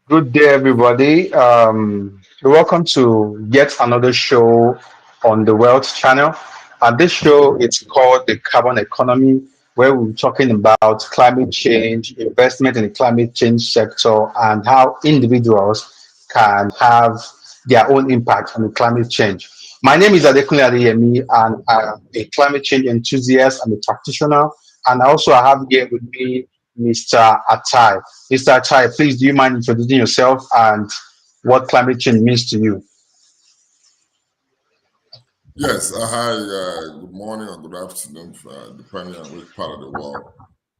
Good day, everybody. Welcome to yet another show on the Wealth Channel. And this show it's called the Carbon Economy, where we're talking about climate change, investment in the climate change sector, and how individuals can have their own impact on the climate change. My name is Adekunle Adeyemi, and I'm a climate change enthusiast. I'm a practitioner, and also I have here with me Mr. Atai. Mr. Atai, please do you mind introducing yourself and what climate change means to you? Yes, hi, good morning or good afternoon, depending on which part of the world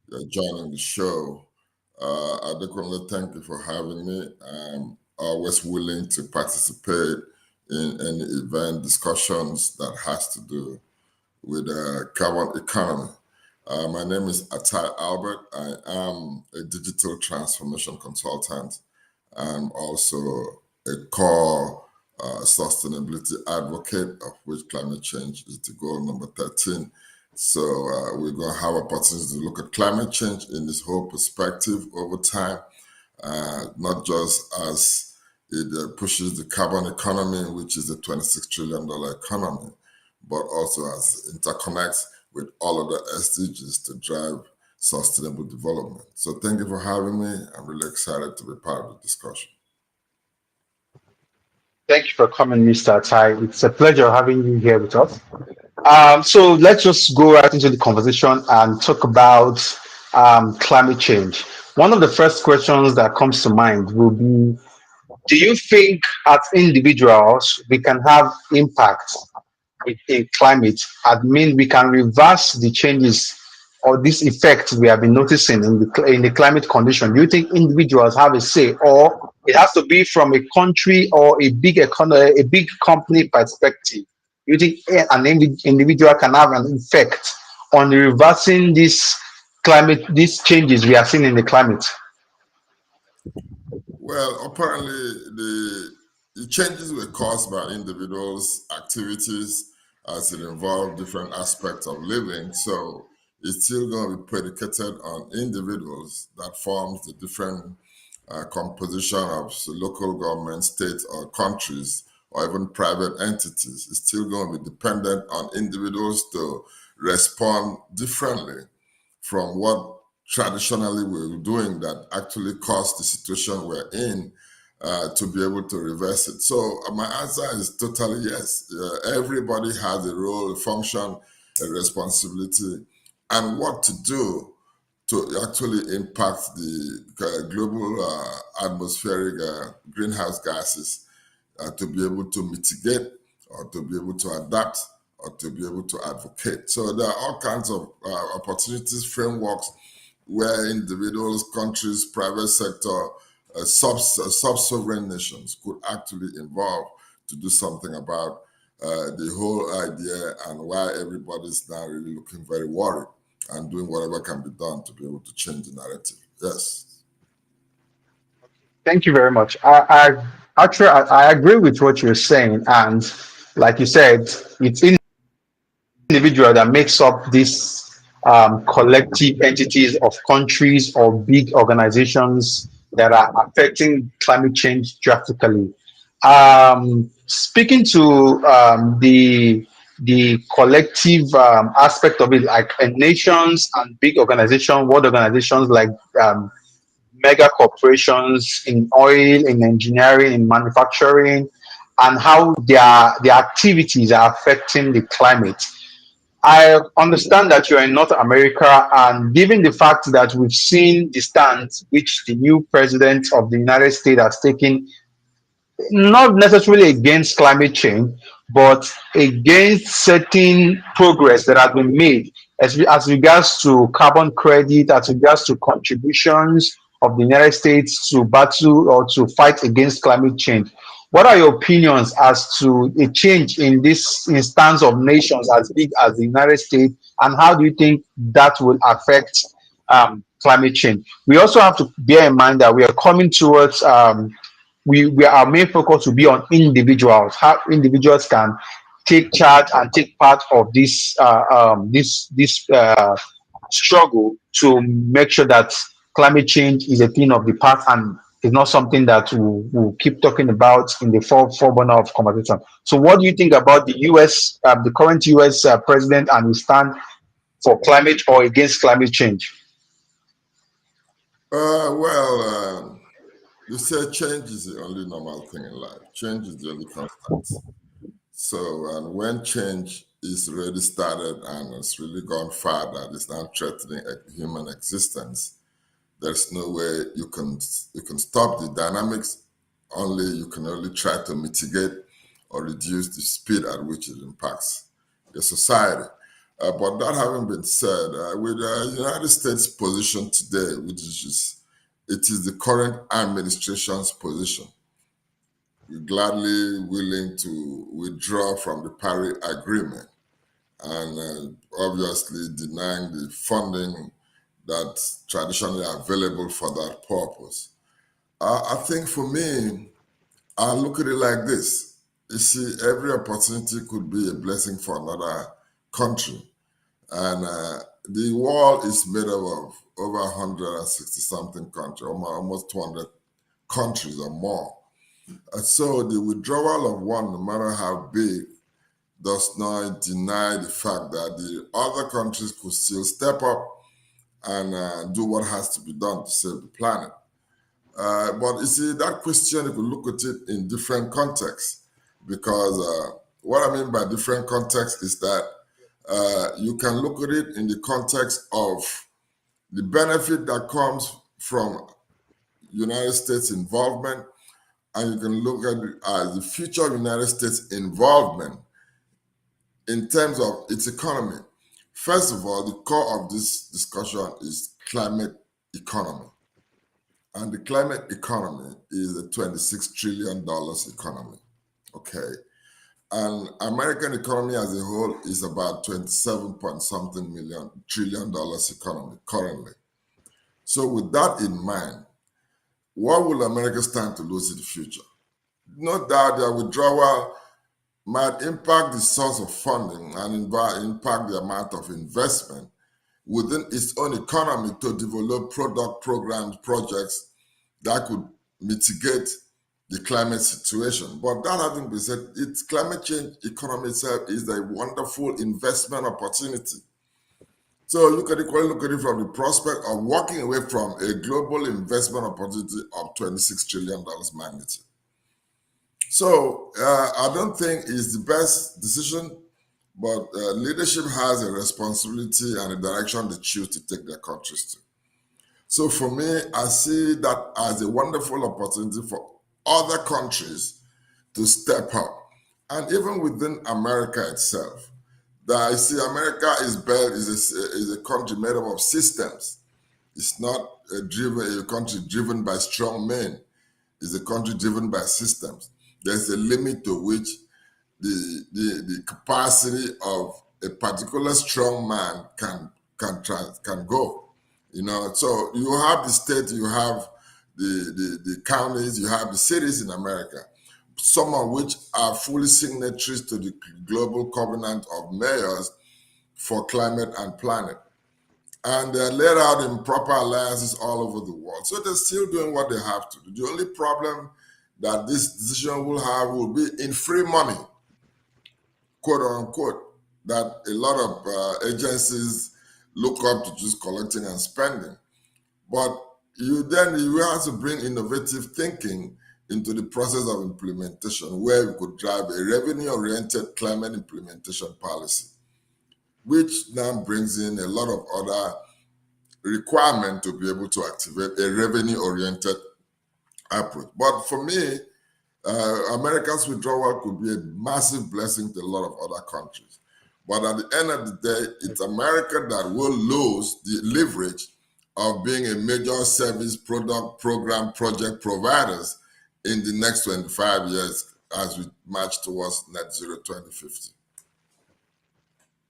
you're joining the show. Adekunle, thank you for having me. I'm always willing to participate in any event discussions that has to do with carbon economy. My name is Atai Albert. I am a digital transformation consultant. I'm also a core sustainability advocate, of which climate change is the goal number 13. So we're going to have opportunities to look at climate change in this whole perspective over time, not just as it pushes the carbon economy, which is a $26 trillion economy, but also as it interconnects with all of the SDGs to drive sustainable development. So thank you for having me. I'm really excited to be part of the discussion. Thank you for coming, Mr. Atai. It's a pleasure having you here with us. So let's just go right into the conversation and talk about climate change. One of the first questions that comes to mind will be, do you think as individuals we can have impact in climate? I mean, we can reverse the changes or this effect we have been noticing in the climate condition. Do you think individuals have a say, or it has to be from a country or a big economy, a big company perspective? Do you think individual can have an effect on reversing these changes we are seeing in the climate? Well, apparently the changes were caused by individuals' activities as it involved different aspects of living. So it's still going to be predicated on individuals that forms the different composition of local government, states, or countries, or even private entities. It's still going to be dependent on individuals to respond differently from what traditionally we were doing that actually caused the situation we're in to be able to reverse it. So my answer is totally yes. Everybody has a role, a function, a responsibility, and what to do to actually impact the global atmospheric greenhouse gases to be able to mitigate or to be able to adapt or to be able to advocate. So there are all kinds of opportunities, frameworks where individuals, countries, private sector, sub-sovereign nations could actually involve to do something about the whole idea and why everybody's now really looking very worried and doing whatever can be done to be able to change the narrative. Yes. Thank you very much. I agree with what you're saying, and like you said, it's individual that makes up these collective entities of countries or big organizations that are affecting climate change drastically. Speaking to the collective aspect of it, like nations and big organizations, world organizations like mega corporations in oil, in engineering, in manufacturing, and how their activities are affecting the climate. I understand that you're in North America, and given the fact that we've seen the stance which the new president of the United States has taken, not necessarily against climate change, but against certain progress that has been made as regards to carbon credit, as regards to contributions of the United States to battle or to fight against climate change. What are your opinions as to a change in this instance of nations as big as the United States, and how do you think that will affect climate change? We also have to bear in mind that we are coming towards we our main focus will be on individuals, how individuals can take charge and take part of this struggle to make sure that climate change is a thing of the past and It's not something that we'll keep talking about in the forerunner of conversation. So, what do you think about the U.S., the current U.S. President and his stand for climate or against climate change? Well, you say change is the only normal thing in life. Change is the only constant. So, and when change is really started and it's really gone far that it's now threatening human existence, there's no way you can stop the dynamics. Only you can only try to mitigate or reduce the speed at which it impacts the society. But that having been said, with the United States position today, which is it is the current administration's position, we're gladly willing to withdraw from the Paris Agreement and obviously denying the funding that's traditionally available for that purpose. I think for me, I look at it like this. You see, every opportunity could be a blessing for another country. And the world is made up of over 160 something countries, almost 200 countries or more. And so the withdrawal of one, no matter how big, does not deny the fact that the other countries could still step up and do what has to be done to save the planet. But you see, that question, you could look at it in different contexts because what I mean by different contexts is that you can look at it in the context of the benefit that comes from United States involvement, and you can look at it as the future United States involvement in terms of its economy. First of all, the core of this discussion is climate economy. And the climate economy is a $26 trillion economy. Okay. And American economy as a whole is about 27 point something million trillion dollars economy currently. So with that in mind, what will America stand to lose in the future? No doubt their withdrawal might impact the source of funding and impact the amount of investment within its own economy to develop product programs, projects that could mitigate the climate situation. But that having been said, its climate change economy itself is a wonderful investment opportunity. So you can equally look at it from the prospect of walking away from a global investment opportunity of $26 trillion magnitude. So I don't think it's the best decision, but leadership has a responsibility and a direction they choose to take their countries to. So for me, I see that as a wonderful opportunity for other countries to step up. And even within America itself, that I see America is a country made up of systems. It's not a country driven by strong men. It's a country driven by systems. There's a limit to which the capacity of a particular strong man can go. You know, so you have the state, you have the counties, you have the cities in America, some of which are fully signatories to the Global Covenant of Mayors for Climate and Planet. And they're laid out in proper alliances all over the world. So they're still doing what they have to do. The only problem that this decision will have will be in free money, quote unquote, that a lot of agencies look up to just collecting and spending. But you have to bring innovative thinking into the process of implementation, where we could drive a revenue-oriented climate implementation policy, which now brings in a lot of other requirement to be able to activate a revenue-oriented approach. But for me, America's withdrawal could be a massive blessing to a lot of other countries. But at the end of the day, it's America that will lose the leverage of being a major service product program project providers in the next 25 years as we march towards net zero 2050.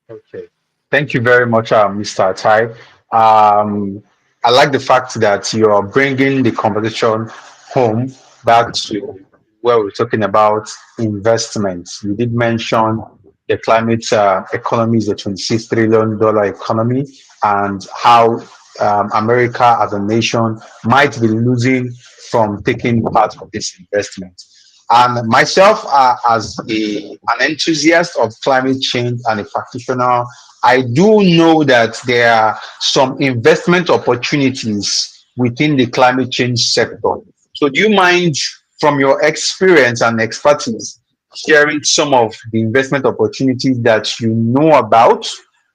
Okay. Thank you very much, Mr. Tai. I like the fact that you're bringing the conversation home back to where we're talking about investments. You did mention the climate economy is a $26 trillion economy and how America as a nation might be losing from taking part of this investment. And myself, as an enthusiast of climate change and a practitioner, I do know that there are some investment opportunities within the climate change sector. So, do you mind, from your experience and expertise, sharing some of the investment opportunities that you know about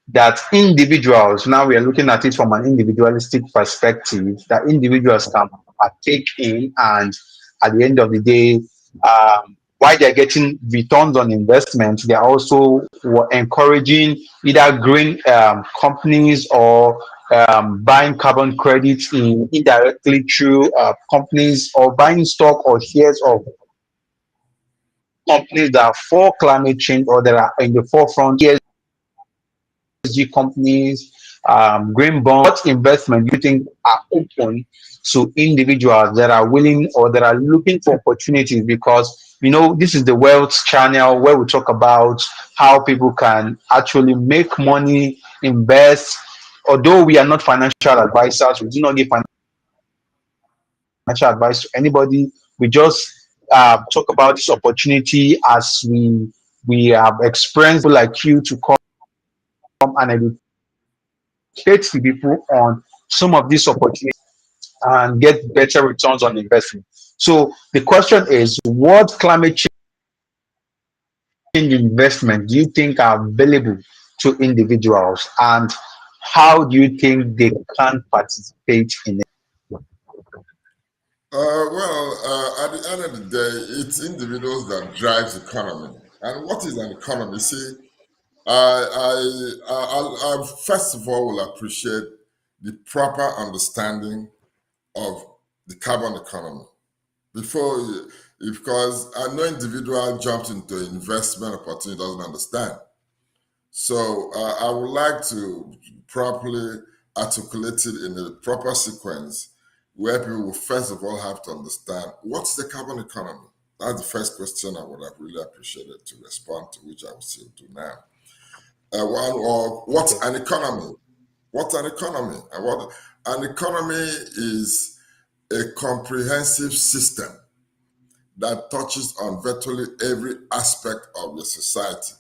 that individuals, now we are looking at it from an individualistic perspective, that individuals can partake in, and at the end of the day, while they're getting returns on investment, they're also encouraging either green companies or buying carbon credits indirectly through companies, or buying stock or shares of companies that are for climate change or that are in the forefront. ESG companies, green bonds. What investment do you think are open to individuals that are willing or that are looking for opportunities? Because this is the wealth channel where we talk about how people can actually make money, invest. Although we are not financial advisors, we do not give financial advice to anybody. We just talk about this opportunity as we have experienced people like you to come and educate the people on some of these opportunities and get better returns on investment. So the question is, what climate change investment do you think are available to individuals, and how do you think they can participate in it? At the end of the day, it's individuals that drives economy. And what is an economy? See, I first of all will appreciate the proper understanding of the carbon economy before, because I know individual jumps into investment opportunity doesn't understand. So I would like to properly articulate it in a proper sequence where people will first of all have to understand what's the carbon economy. That's the first question I would have really appreciated to respond to, which I will still do now. Or what's Okay. an economy? What's an economy? And what an economy is a comprehensive system that touches on virtually every aspect of the society.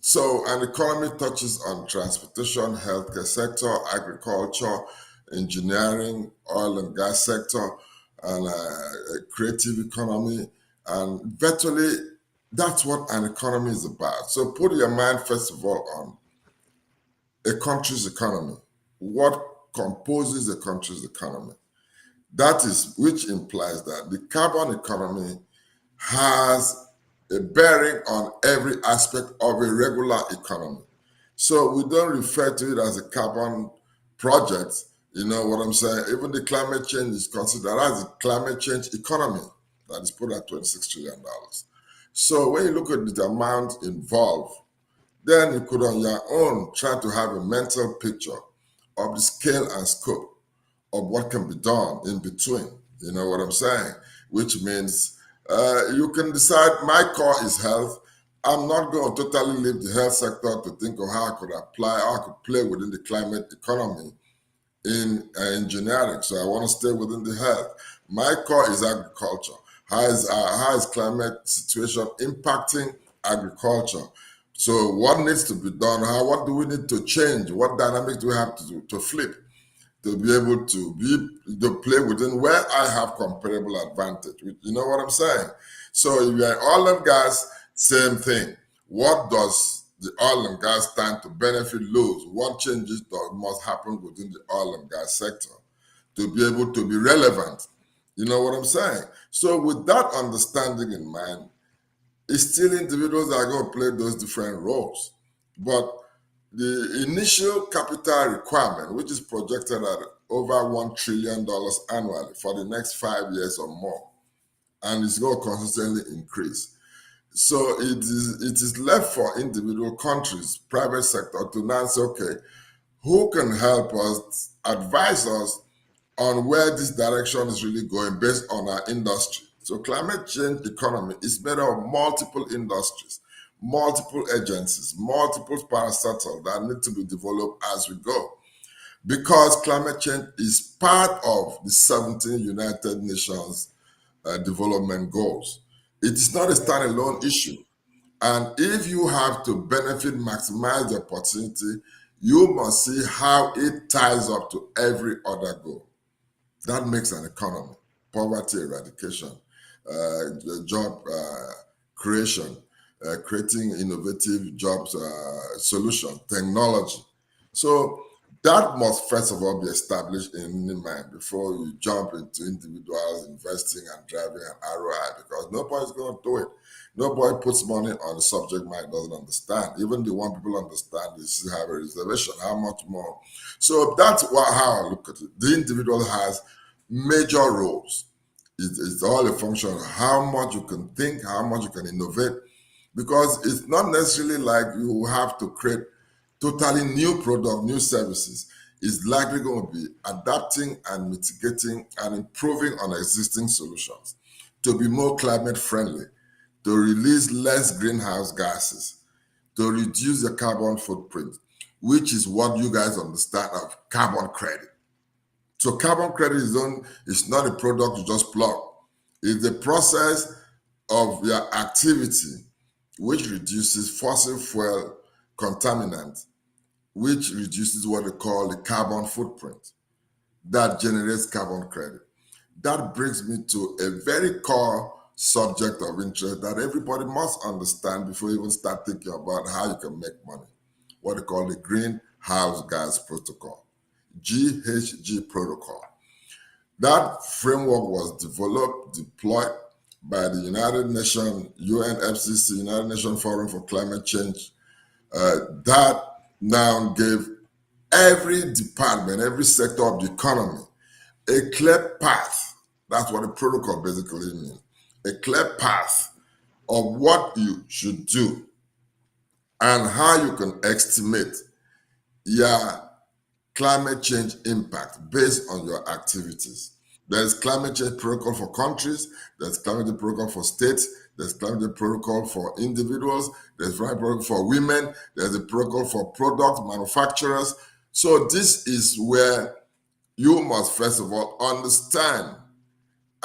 So an economy touches on transportation, healthcare sector, agriculture, engineering, oil and gas sector, and creative economy. And virtually, that's what an economy is about. So put your mind, first of all, on a country's economy. What composes a country's economy? That is, which implies that the carbon economy has a bearing on every aspect of a regular economy. So we don't refer to it as a carbon project. You know what I'm saying? Even the climate change is considered as a climate change economy that is put at $26 trillion. So when you look at the amount involved, then you could on your own try to have a mental picture of the scale and scope of what can be done in between. You know what I'm saying? Which means you can decide my core is health. I'm not going to totally leave the health sector to think of how I could apply, how I could play within the climate economy in engineering. So I want to stay within the health. My core is agriculture. How is climate situation impacting agriculture? So what needs to be done? What do we need to change? What dynamics do we have to do to flip to be able to play within where I have comparable advantage? You know what I'm saying? So if you're oil and gas, same thing. What does the oil and gas stand to benefit, lose? What changes must happen within the oil and gas sector to be able to be relevant? You know what I'm saying? So with that understanding in mind, it's still individuals that are going to play those different roles. But the initial capital requirement, which is projected at over $1 trillion annually for the next 5 years or more, and it's going to consistently increase. So it is left for individual countries, private sector, to now say, okay, who can help us, advise us on where this direction is really going based on our industry. So climate change economy is made of multiple industries, multiple agencies, multiple parastatals that need to be developed as we go. because climate change is part of the 17 United Nations development goals. It is not a standalone issue. And if you have to benefit, maximize the opportunity, you must see how it ties up to every other goal. That makes an economy, poverty eradication, job creation, creating innovative jobs solution, technology. So that must first of all be established in the mind before you jump into individuals investing and driving an ROI, because nobody's going to do it. Nobody puts money on the subject matter doesn't understand. Even the one people understand, they still have a reservation. How much more? So that's how I look at it. The individual has major roles. It's all a function of how much you can think, how much you can innovate, because it's not necessarily like you have to create totally new product, new services. It's likely going to be adapting and mitigating and improving on existing solutions to be more climate friendly, to release less greenhouse gases, to reduce the carbon footprint, which is what you guys understand of carbon credit. So carbon credit is not a product you just plug. It's the process of your activity which reduces fossil fuel contaminants, which reduces what they call the carbon footprint that generates carbon credit. That brings me to a very core subject of interest that everybody must understand before you even start thinking about how you can make money, what they call the Greenhouse Gas Protocol, GHG Protocol. That framework was developed, deployed by the United Nations, UNFCCC, United Nations Forum for Climate Change, that now gave every department, every sector of the economy, a clear path. That's what the protocol basically means. A clear path of what you should do and how you can estimate your climate change impact based on your activities. There's climate change protocol for countries, there's climate change protocol for states, there's climate change protocol for individuals, there's climate protocol for women, there's a protocol for product manufacturers. So this is where you must first of all understand,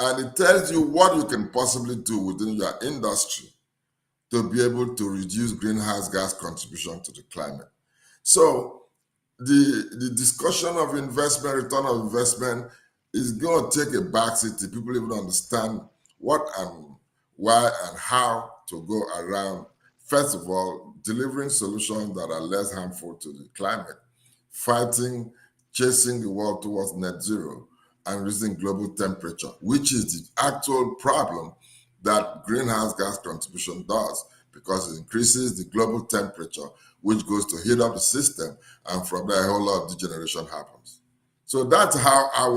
and it tells you what you can possibly do within your industry to be able to reduce greenhouse gas contribution to the climate. So the discussion of investment, return of investment, is going to take a backseat to people even understand what and why and how to go around, first of all, delivering solutions that are less harmful to the climate, fighting, chasing the world towards net zero, and reducing global temperature, which is the actual problem that greenhouse gas contribution does, because it increases the global temperature, which goes to heat up the system, and from there a whole lot of degeneration happens. So that's how I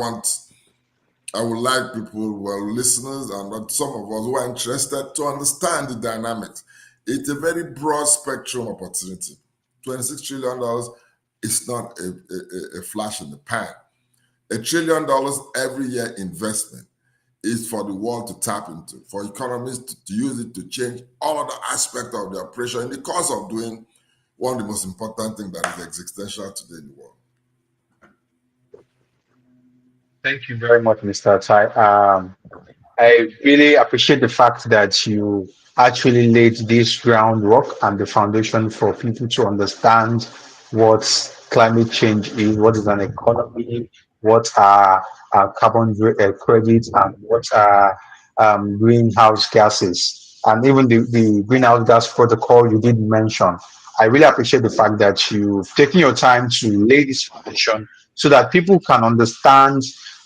would like people, well, listeners and some of us who are interested, to understand the dynamics. It's a very broad spectrum opportunity. $26 trillion is not a flash in the pan. $1 trillion every year investment is for the world to tap into, for economies to use it to change all of the aspects of their operation in the course of doing one of the most important things that is existential today in the world. Thank you very much, Mr. Tai. I really appreciate the fact that you actually laid this groundwork and the foundation for people to understand what climate change is, what is an economy, what are carbon credits, and what are greenhouse gases, and even the greenhouse gas protocol you did mention. I really appreciate the fact that you've taken your time to lay this foundation so that people can understand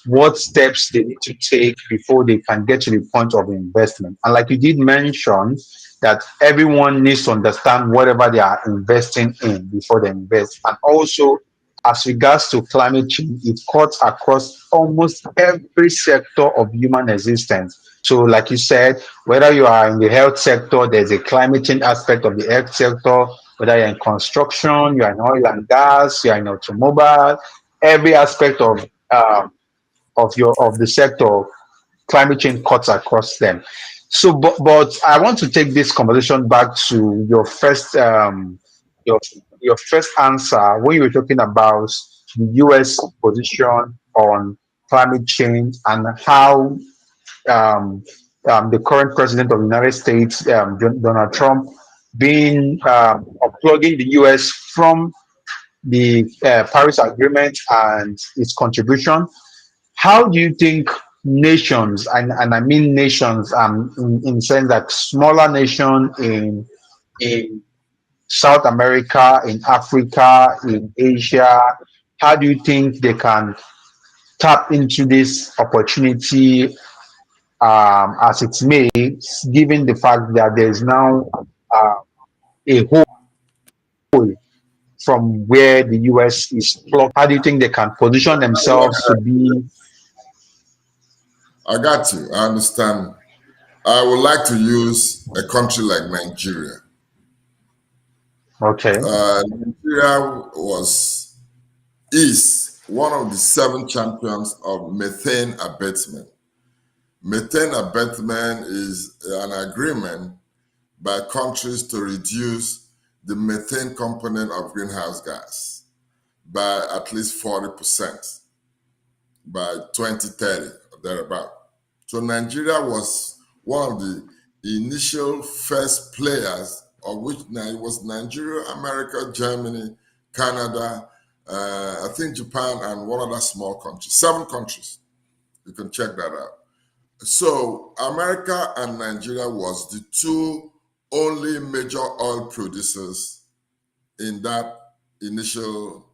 what steps they need to take before they can get to the point of investment. And like you did mention, that everyone needs to understand whatever they are investing in before they invest. And also, as regards to climate change, it cuts across almost every sector of human existence. So, like you said, whether you are in the health sector, there's a climate change aspect of the health sector. Whether you're in construction, you're in oil and gas, you're in automobile, every aspect of the sector, climate change cuts across them. So, but I want to take this conversation back to your first answer when you were talking about the US position on climate change and how um, the current president of the United States, Donald Trump, being unplugging the US from the Paris Agreement and its contribution. How do you think nations, and I mean nations, in sense that smaller nation in South America, in Africa, in Asia, how do you think they can tap into this opportunity as it may, given the fact that there is now uh, a hole from where the US is plugged? How do you think they can position themselves to be I got you. I understand. I would like to use a country like Nigeria. okay? Nigeria is one of the 7 champions of methane abatement. Methane abatement is an agreement by countries to reduce the methane component of greenhouse gas by at least 40% by 2030 or thereabout. So Nigeria was one of the initial first players, of which it was Nigeria, America, Germany, Canada, I think Japan, and one other small country. 7 countries. You can check that out. So America and Nigeria was the 2 only major oil producers in that initial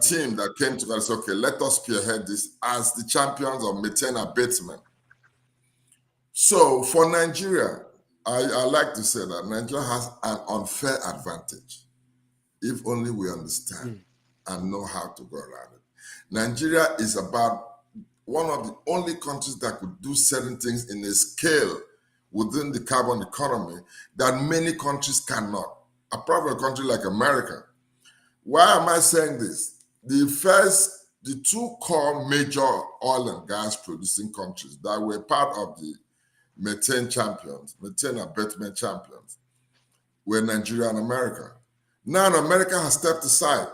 team that came together and said, okay, let us spearhead this as the champions of methane abatement. So for Nigeria, I like to say that Nigeria has an unfair advantage if only we understand and know how to go around it. Nigeria is about one of the only countries that could do certain things in a scale within the carbon economy that many countries cannot, apart from a country like America. Why am I saying this? The 2 core major oil and gas producing countries that were part of the methane abatement champions, were Nigeria and America. Now America has stepped aside.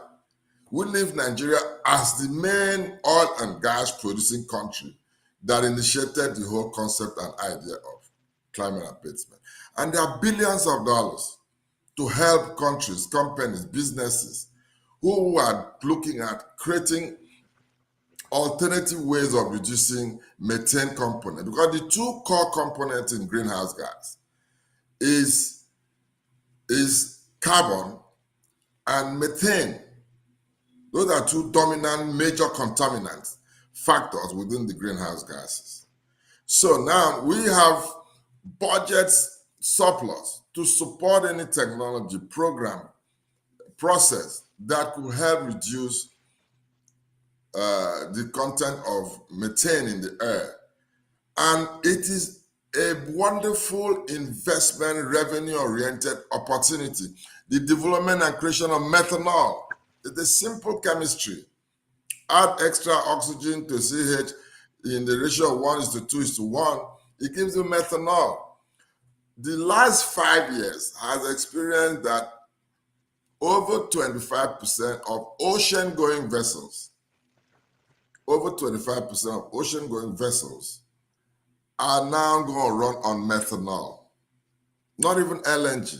We leave Nigeria as the main oil and gas producing country that initiated the whole concept and idea of climate abatement. And there are billions of dollars to help countries, companies, businesses who are looking at creating alternative ways of reducing methane component, because the 2 core components in greenhouse gas is carbon and methane. Those are 2 dominant major contaminants factors within the greenhouse gases. So now we have budgets surplus to support any technology program process that could help reduce the content of methane in the air. And it is a wonderful investment, revenue-oriented opportunity. The development and creation of methanol is a simple chemistry. Add extra oxygen to CH in the ratio of 1:2:1, it gives you methanol. The last 5 years has experienced that over 25% of ocean-going vessels, are now going to run on methanol, not even LNG.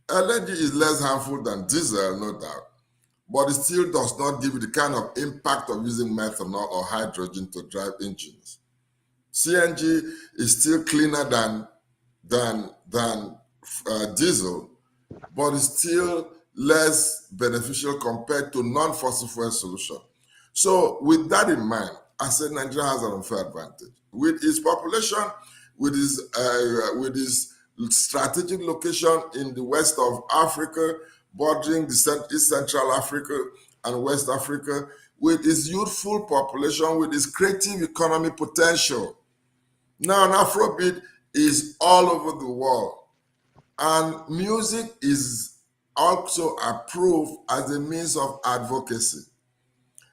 LNG is less harmful than diesel, no doubt, but it still does not give you the kind of impact of using methanol or hydrogen to drive engines. CNG is still cleaner than diesel, but it's still less beneficial compared to non-fossil fuel solution. So with that in mind, I said Nigeria has an unfair advantage. With its population, with its strategic location in the west of Africa, bordering the East Central Africa and West Africa, with its youthful population, with its creative economic potential. Now, an Afrobeat is all over the world. And music is also approved as a means of advocacy,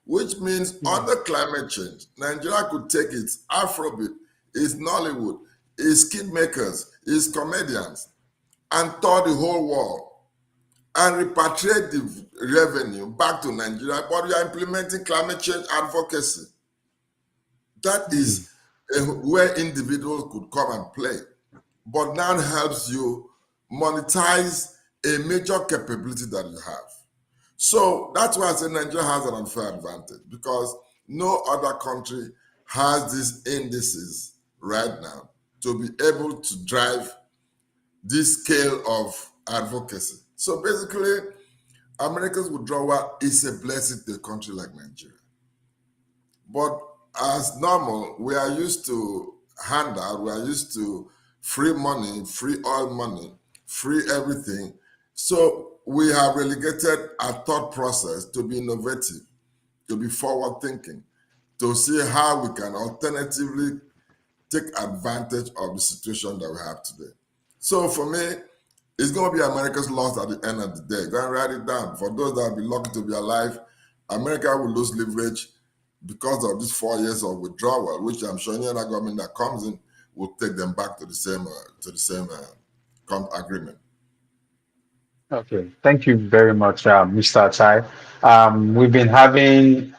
which means under climate change, Nigeria could take its Afrobeat, its Nollywood, its kid makers, its comedians, and tour the whole world and repatriate the revenue back to Nigeria, but you are implementing climate change advocacy. That is where individuals could come and play, but now helps you monetize a major capability that you have. So that's why I say Nigeria has an unfair advantage, because no other country has these indices right now to be able to drive this scale of advocacy. So basically, America's withdrawal is a blessing to a country like Nigeria. But as normal, we are used to handout, we are used to free money, free oil money, free everything. So we have relegated our thought process to be innovative, to be forward thinking, to see how we can alternatively take advantage of the situation that we have today. So for me, it's going to be America's loss at the end of the day. Go and write it down. For those that will be lucky to be alive, America will lose leverage because of these 4 years of withdrawal, which I'm sure any other government that comes in will take them back to the same agreement. Okay, thank you very much, Mr. Tai. We've been having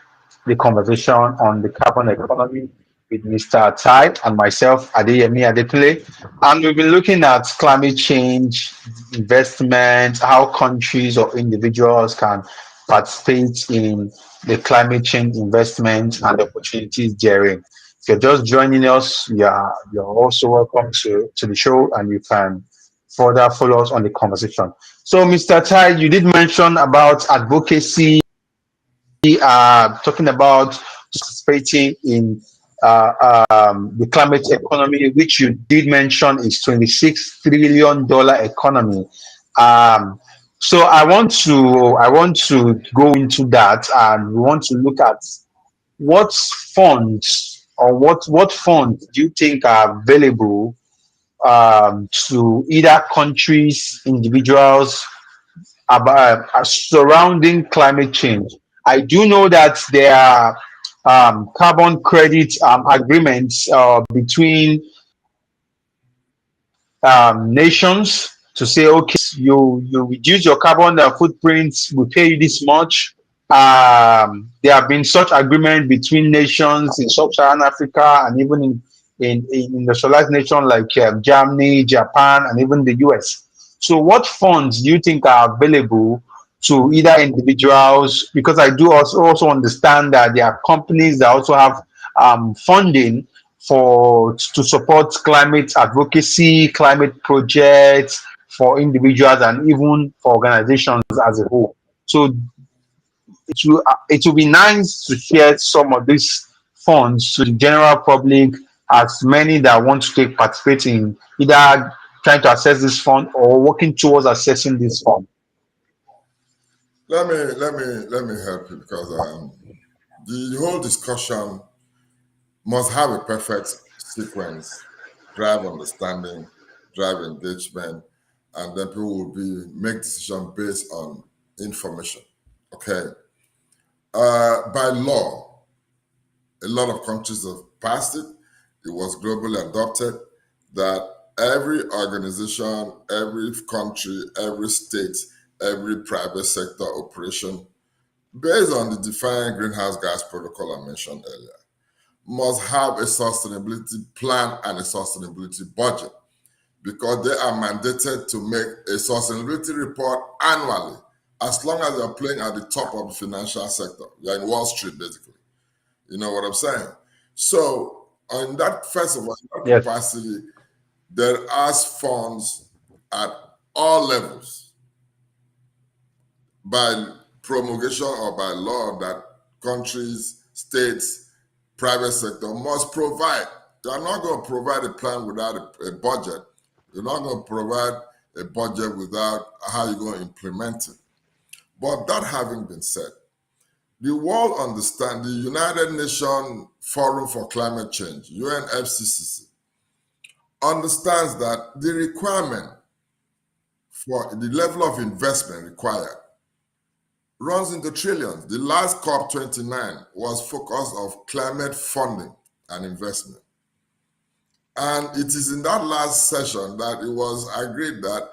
the conversation on the carbon economy with Mr. Tai and myself, Adeyemi Adepile, and we've been looking at climate change, investment, how countries or individuals can participate in the climate change investment and opportunities therein. If you're just joining us, you're also welcome to the show, and you can further follow us on the conversation. So, Mr. Tai, you did mention about advocacy, talking about participating in the climate economy, which you did mention is $26 trillion economy. Um, so I want to go into that, and we want to look at what funds or what funds do you think are available to either countries, individuals about surrounding climate change. I do know that there are carbon credit agreements between nations to say, okay, you reduce your carbon footprint, we pay you this much. There have been such agreement between nations in sub-Saharan Africa and even in industrialized nations like Germany, Japan, and even the US. So, what funds do you think are available to either individuals? Because I do also understand that there are companies that also have funding to support climate advocacy, climate projects for individuals and even for organizations as a whole. So it will be nice to share some of these funds to the general public, as many that want to take participate in either trying to access this fund or working towards accessing this fund. Let me help you, because the whole discussion must have a perfect sequence: drive understanding, drive engagement, and then people will be make decisions based on information. Okay. By law, a lot of countries have passed it. It was globally adopted that every organization, every country, every state, every private sector operation, based on the defined greenhouse gas protocol I mentioned earlier, must have a sustainability plan and a sustainability budget, because they are mandated to make a sustainability report annually, as long as they're playing at the top of the financial sector. You're in Wall Street, basically. You know what I'm saying? So, on that, first of all, in that Yes. capacity, there are funds at all levels by promulgation or by law that countries, states, private sector must provide. You are not going to provide a plan without a budget. You're not going to provide a budget without how you're going to implement it. But that having been said, the world understands, the United Nations Forum for Climate Change, UNFCCC, understands that the requirement for the level of investment required runs into trillions. The last COP29 was focused on climate funding and investment. And it is in that last session that it was agreed that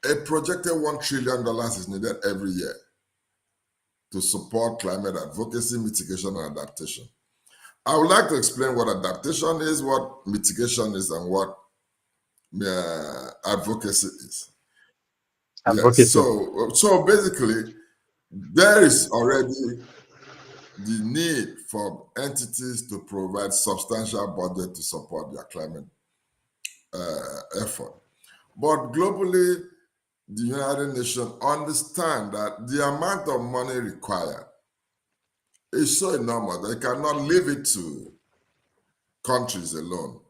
A projected $1 trillion is needed every year to support climate advocacy, mitigation, and adaptation. I would like to explain what adaptation is, what mitigation is, and what advocacy is. Yes, Advocacy. so basically, there is already the need for entities to provide substantial budget to support their climate effort. But globally, the United Nations understand that the amount of money required is so enormous they cannot leave it to countries alone.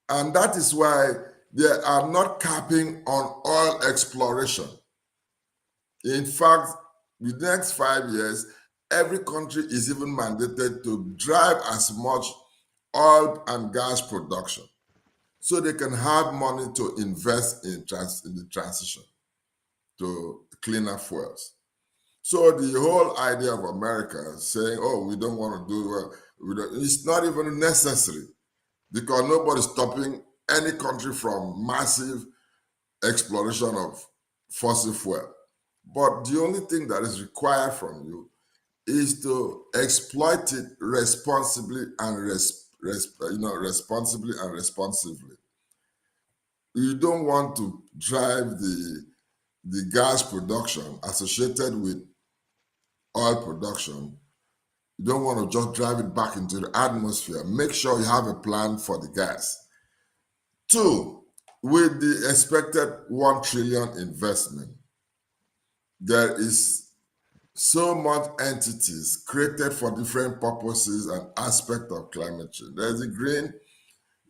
And that is why they are not capping on oil exploration. In fact, the next 5 years, every country is even mandated to drive as much oil and gas production so they can have money to invest in the transition to cleaner fuels. So the whole idea of America saying, "Oh, we don't want to do," it's not even necessary because nobody's stopping any country from massive exploration of fossil fuel. But the only thing that is required from you is to exploit it responsibly and responsibly and responsively. You don't want to drive the gas production associated with oil production. You don't want to just drive it back into the atmosphere. Make sure you have a plan for the gas. Two, with the expected 1 trillion investment, there is so much entities created for different purposes and aspects of climate change. There's the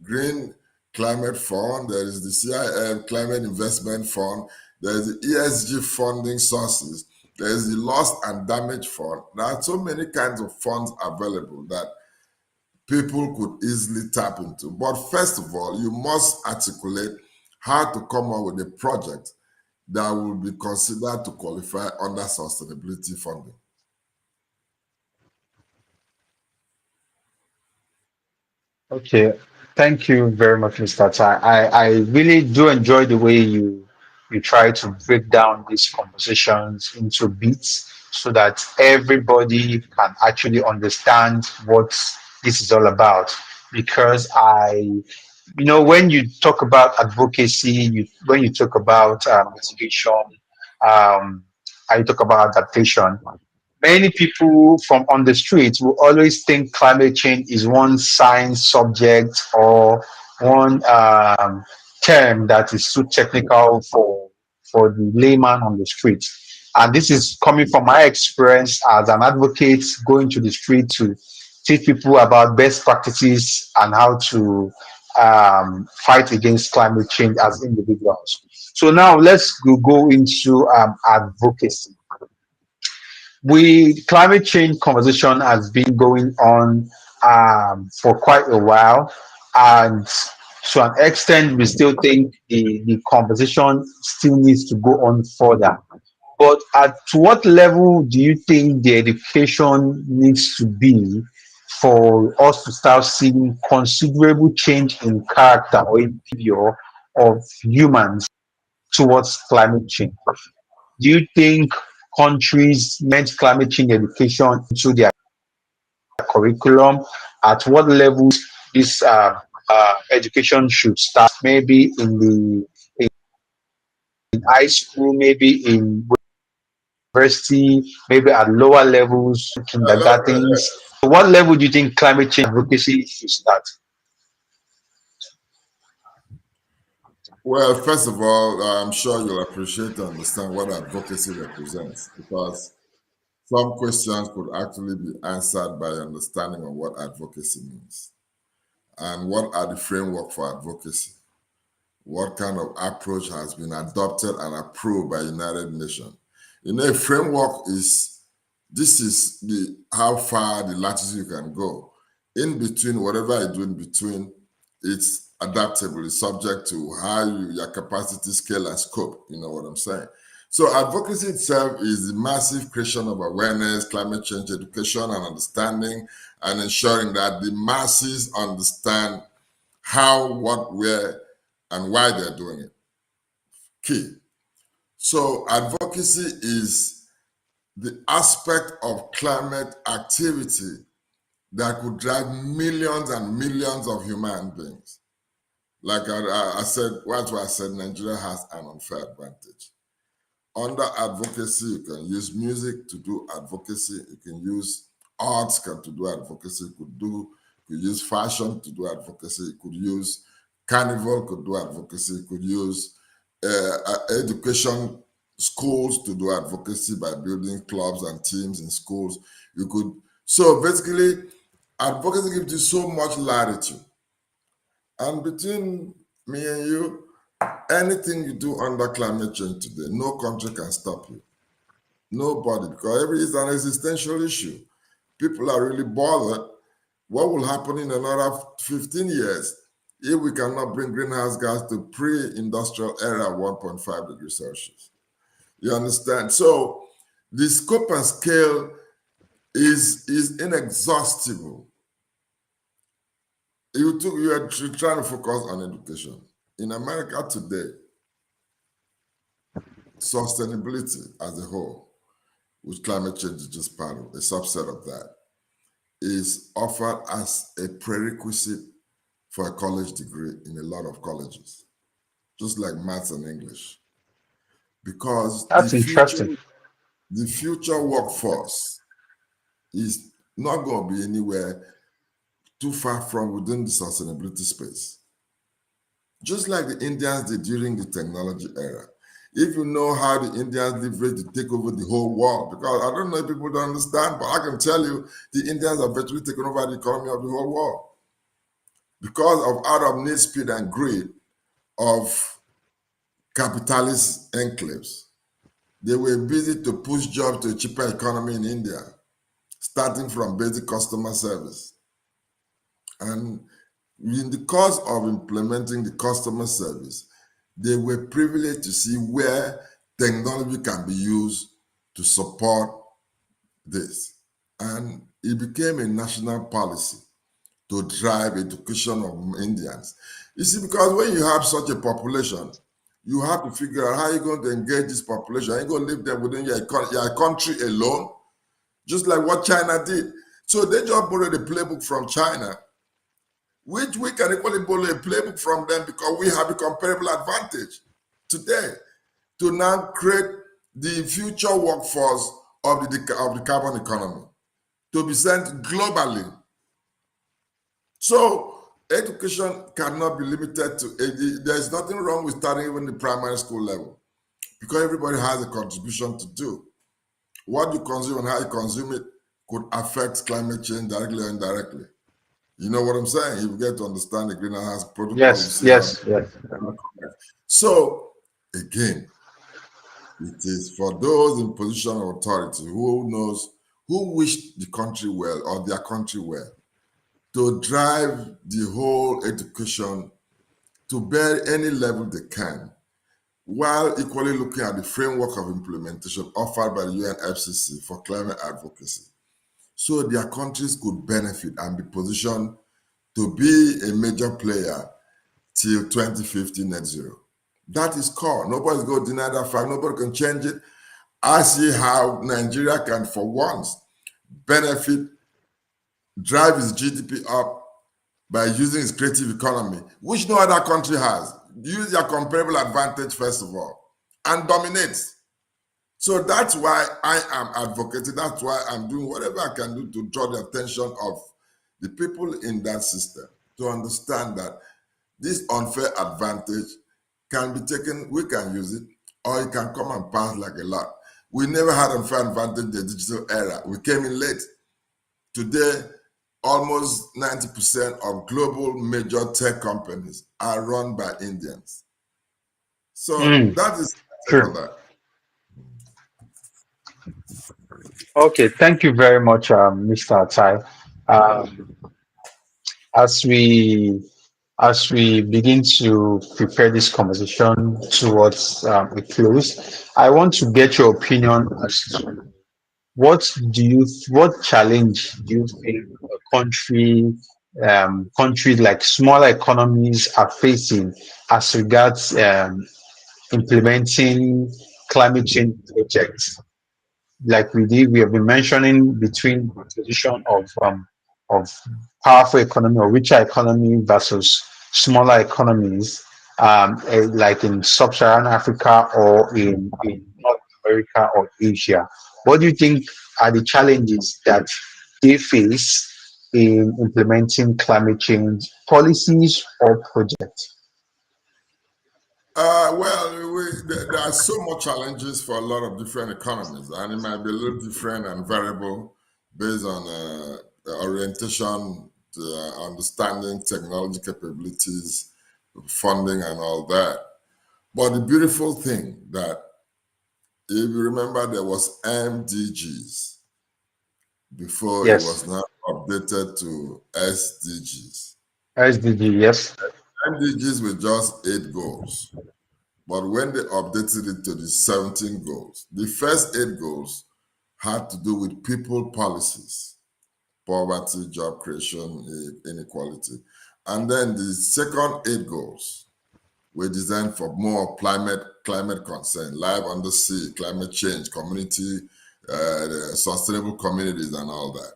Green Climate Fund, there is the CIM Climate Investment Fund, there's the ESG funding sources, there's the Loss and Damage Fund. There are so many kinds of funds available that people could easily tap into. But first of all, you must articulate how to come up with a project that will be considered to qualify under sustainability funding. Okay, thank you very much, Mr. Tai. I really do enjoy the way you try to break down these conversations into bits so that everybody can actually understand what this is all about. Because when you talk about advocacy, when you talk about mitigation, um, and you talk about adaptation, many people from on the street will always think climate change is one science subject or one term that is too technical for the layman on the street. And this is coming from my experience as an advocate going to the street to teach people about best practices and how to fight against climate change as individuals. So now let's go into advocacy. We climate change conversation has been going on for quite a while, and to an extent, we still think the conversation still needs to go on further. But to what level do you think the education needs to be for us to start seeing considerable change in character or in behavior of humans towards climate change? Do you think countries meant climate change education into their curriculum? At what levels this education should start? Maybe in high school, maybe in university, maybe at lower levels, Hello? kindergartens. So what level do you think climate change advocacy should start? Well, first of all, I'm sure you'll appreciate and understand what advocacy represents because some questions could actually be answered by understanding of what advocacy means and what are the framework for advocacy. What kind of approach has been adopted and approved by United Nations? A framework this is the how far the latitude you can go. In between, whatever I do in between, it's adaptable. It's subject to how your capacity, scale, and scope. You know what I'm saying? So advocacy itself is the massive creation of awareness, climate change education and understanding, and ensuring that the masses understand how, what, where, and why they're doing it. Key. So advocacy is the aspect of climate activity that could drive millions and millions of human beings. Like I said, that's why I said Nigeria has an unfair advantage. Under advocacy, you can use music to do advocacy. You can use arts to do advocacy. You could use fashion to do advocacy. You could use carnival to do advocacy. You could use education schools to do advocacy by building clubs and teams in schools. You could. So basically, advocacy gives you so much latitude. And between me and you, anything you do under climate change today, no country can stop you. Nobody, because it's an existential issue. People are really bothered. What will happen in another 15 years if we cannot bring greenhouse gas to pre-industrial era 1.5 degrees Celsius? You understand? So the scope and scale is inexhaustible. You are trying to focus on education. In America today, sustainability as a whole, which climate change is just part of, a subset of that, is offered as a prerequisite for a college degree in a lot of colleges, just like maths and English. Because That's interesting. the future workforce is not going to be anywhere too far from within the sustainability space. Just like the Indians did during the technology era. If you know how the Indians leveraged to take over the whole world, because I don't know if people don't understand, but I can tell you the Indians have virtually taken over the economy of the whole world. Because of out of need, speed, and greed of capitalist enclaves, they were busy to push jobs to a cheaper economy in India, starting from basic customer service. And in the course of implementing the customer service, they were privileged to see where technology can be used to support this. And it became a national policy to drive education of Indians. You see, because when you have such a population, you have to figure out how you're going to engage this population. Are you going to live there within your country alone? Just like what China did. So they just borrowed a playbook from China, which we can equally borrow a playbook from them because we have a comparable advantage today to now create the future workforce of the carbon economy to be sent globally. So education cannot be limited to, there's nothing wrong with starting even the primary school level because everybody has a contribution to do. What you consume and how you consume it could affect climate change directly or indirectly. You know what I'm saying? You get to understand the greenhouse protocol, you Yes, see how. yes, yes. So again, it is for those in position of authority who wish the country well or their country well to drive the whole education to bear any level they can, while equally looking at the framework of implementation offered by the UNFCCC for climate advocacy, so their countries could benefit and be positioned to be a major player till 2050 net zero. That is core. Nobody's going to deny that fact. Nobody can change it. I see how Nigeria can, for once, benefit, drive its GDP up by using its creative economy, which no other country has. Use your comparable advantage, first of all, and dominate. So that's why I am advocating. That's why I'm doing whatever I can do to draw the attention of the people in that system to understand that this unfair advantage can be taken, we can use it, or it can come and pass like a lot. We never had unfair advantage in the digital era. We came in late. Today, almost 90% of global major tech companies are run by Indians. So Mm, that is my take on true. that. Okay, thank you very much, Mr. Atai. Um, as we begin to prepare this conversation towards a close, I want to get your opinion as to what challenge do you think a countries like smaller economies are facing as regards implementing climate change projects like we have been mentioning between the position of powerful economy or richer economy versus smaller economies, like in sub-Saharan Africa or in North America or Asia. What do you think are the challenges that they face in implementing climate change policies or projects? There are so much challenges for a lot of different economies, and it might be a little different and variable based on orientation, understanding, technology capabilities, funding, and all that. But the beautiful thing that, if you remember, there was MDGs before it was Yes, now updated to SDGs. SDG, yes. MDGs were just 8 goals. But when they updated it to the 17 goals, the first 8 goals had to do with people policies, poverty, job creation, inequality. And then the second 8 goals were designed for more climate concern, life on the sea, climate change, community, sustainable communities, and all that.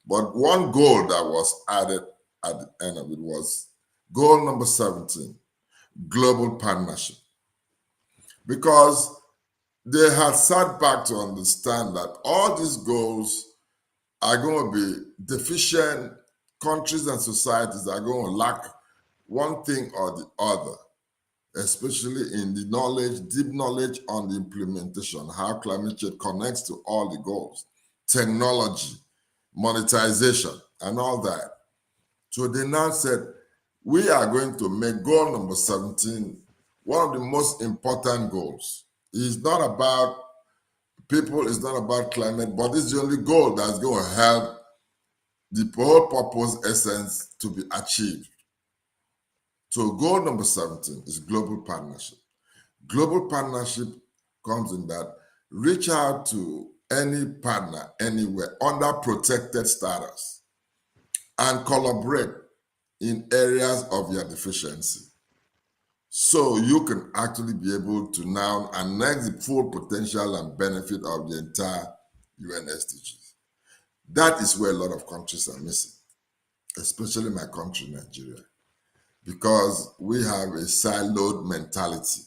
But one goal that was added at the end of it was goal number 17, global partnership. Because they had sat back to understand that all these goals are going to be deficient. Countries and societies are going to lack one thing or the other, especially in the knowledge, deep knowledge on the implementation, how climate change connects to all the goals, technology, monetization, and all that. So they now said, we are going to make goal number 17 one of the most important goals. It's not about people, it's not about climate, but it's the only goal that's going to help the whole purpose essence to be achieved. So goal number 17 is global partnership. Global partnership comes in that reach out to any partner anywhere under protected status and collaborate in areas of your deficiency. So you can actually be able to now annex the full potential and benefit of the entire UN SDGs. That is where a lot of countries are missing, especially my country, Nigeria, because we have a siloed mentality.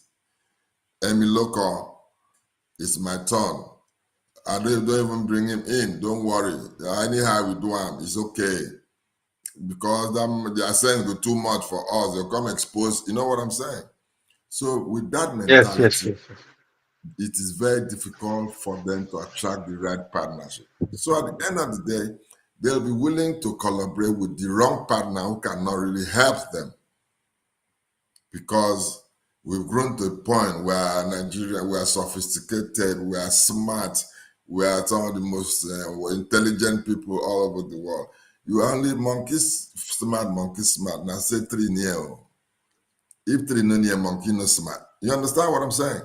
Emi Loco, it's my turn. I don't even bring him in. Don't worry. Anyhow we do him, it's okay. Because the ascent go too much for us. They'll come expose. You know what I'm saying? So with that Yes, yes, mentality, yes. it is very difficult for them to attract the right partnership. So at the end of the day, they'll be willing to collaborate with the wrong partner who cannot really help them, because we've grown to a point where Nigeria, we are sophisticated, we are smart, we are some of the most intelligent people all over the world. You are only monkeys smart. Now say three near. If three no near monkey no smart. You understand what I'm saying?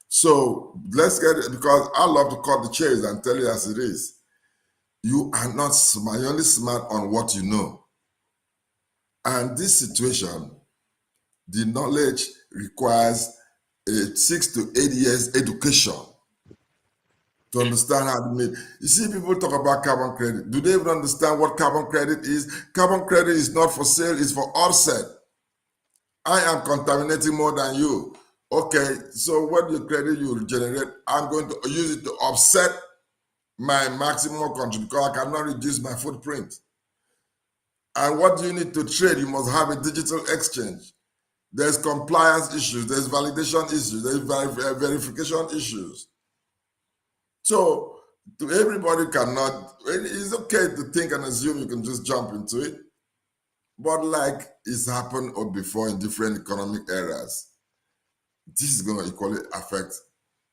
So let's get it, because I love to cut the chase and tell you as it is. You are not smart. You're only smart on what you know. And this situation, the knowledge requires a 6 to 8 years education to understand how to make. You see, people talk about carbon credit. Do they even understand what carbon credit is? Carbon credit is not for sale, it's for offset. I am contaminating more than you. Okay, so what the credit you generate, I'm going to use it to offset my maximum contribution because I cannot reduce my footprint. And what do you need to trade? You must have a digital exchange. There's compliance issues, there's validation issues, there's verification issues. So everybody cannot, it's okay to think and assume you can just jump into it. But like it's happened before in different economic eras, this is going to equally affect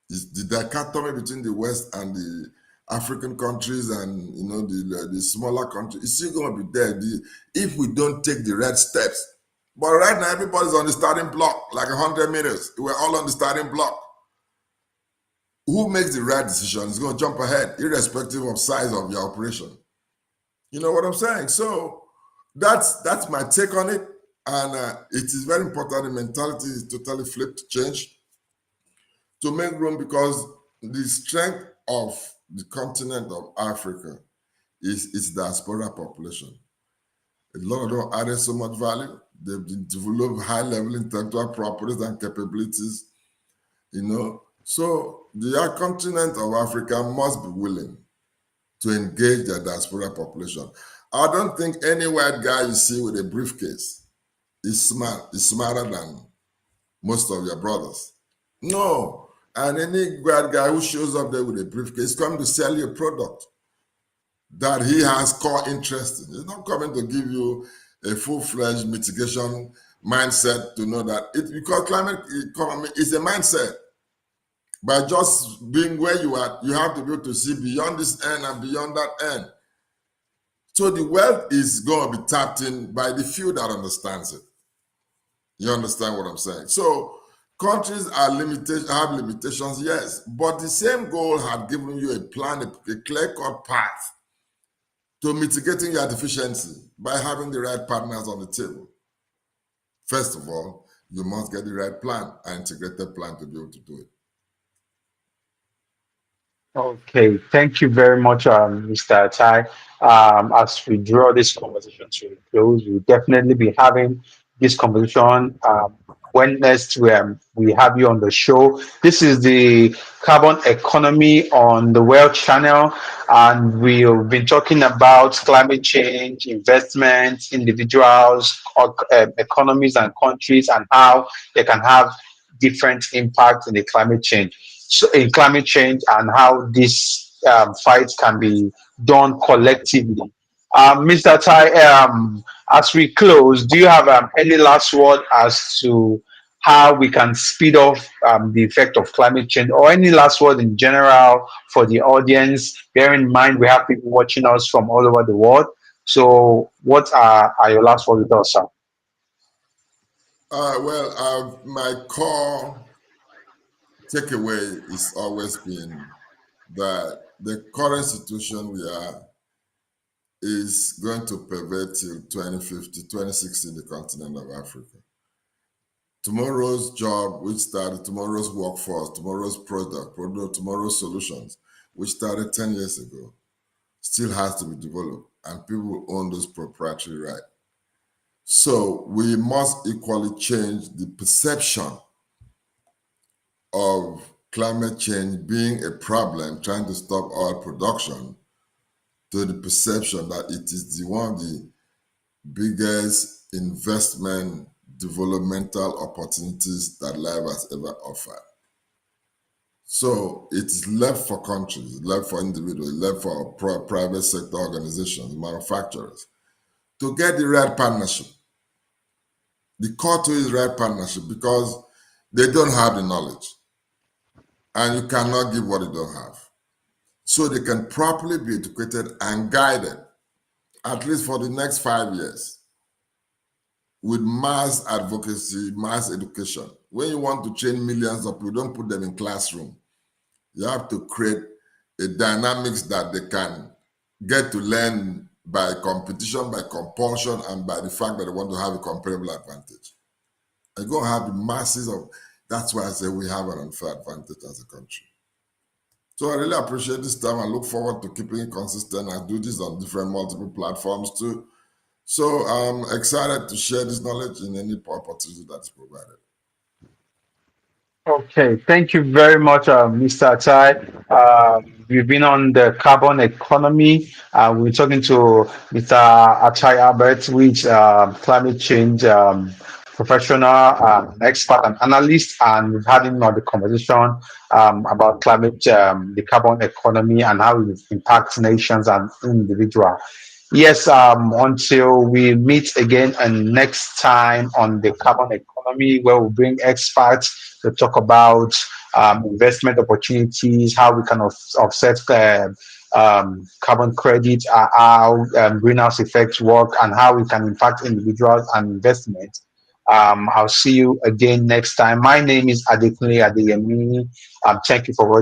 the dichotomy between the West and the African countries and the smaller countries. It's still going to be there if we don't take the right steps. But right now, everybody's on the starting block, like 100 meters. We're all on the starting block. Who makes the right decision is going to jump ahead, irrespective of size of your operation. You know what I'm saying? So that's my take on it. And it is very important. The mentality is totally flipped, change to make room, because the strength of the continent of Africa is its diaspora population. A lot of them added so much value. They've developed high level intellectual properties and capabilities, you know. So the continent of Africa must be willing to engage the diaspora population. I don't think any white guy you see with a briefcase is smarter than most of your brothers. No. And any white guy who shows up there with a briefcase is coming to sell you a product that he has core interest in. He's not coming to give you a full-fledged mitigation mindset to know that it, because climate economy is a mindset. By just being where you are, you have to be able to see beyond this end and beyond that end. So the wealth is going to be tapped in by the few that understands it. You understand what I'm saying? So countries are limited, have limitations, yes, but the same goal had given you a plan, a clear-cut path to mitigating your deficiency by having the right partners on the table. First of all, you must get the right plan, an integrated plan to be able to do it. Okay, thank you very much, Mr. Tai. As we draw this conversation to a close, we'll definitely be having this conversation when next we have you on the show. This is the carbon economy on the World Channel, and we've been talking about climate change, investments, individuals, economies, and countries, and how they can have different impacts in the climate change. So in climate change and how this fight can be done collectively. Mr. Tai, as we close, do you have any last word as to how we can speed off the effect of climate change, or any last word in general for the audience? Bear in mind, we have people watching us from all over the world. So, what are your last words with us, sir? My core takeaway is always been that the current situation we are is going to pervade till 2050, 2060 in the continent of Africa. Tomorrow's job, which started tomorrow's workforce, tomorrow's product, tomorrow's solutions, which started 10 years ago, still has to be developed, and people will own those proprietary rights. So we must equally change the perception of climate change being a problem, trying to stop oil production, to the perception that it is one of the biggest investment developmental opportunities that life has ever offered. So it is left for countries, left for individuals, left for private sector organizations, manufacturers, to get the right partnership. The core to it is right partnership, because they don't have the knowledge, and you cannot give what you don't have. So they can properly be educated and guided, at least for the next 5 years, with mass advocacy, mass education. When you want to train millions of people, don't put them in classroom. You have to create a dynamics that they can get to learn by competition, by compulsion, and by the fact that they want to have a comparable advantage. You're going to have the masses of, that's why I say we have an unfair advantage as a country. So I really appreciate this time. I look forward to keeping it consistent. I do this on different multiple platforms too. So I'm excited to share this knowledge in any opportunity that is provided. Okay, thank you very much, Mr. Tai. We've been on the carbon economy. We're talking to Mr. Atai Albert, which climate change professional, expert, and analyst, and we've had him on the conversation about climate, the carbon economy, and how it impacts nations and individuals. Yes, until we meet again and next time on the carbon economy, where we bring experts to talk about investment opportunities, how we can offset carbon credit, how greenhouse effects work, and how we can impact individuals and investment. I'll see you again next time. My name is Adekunle Adeyemi. Thank you for watching.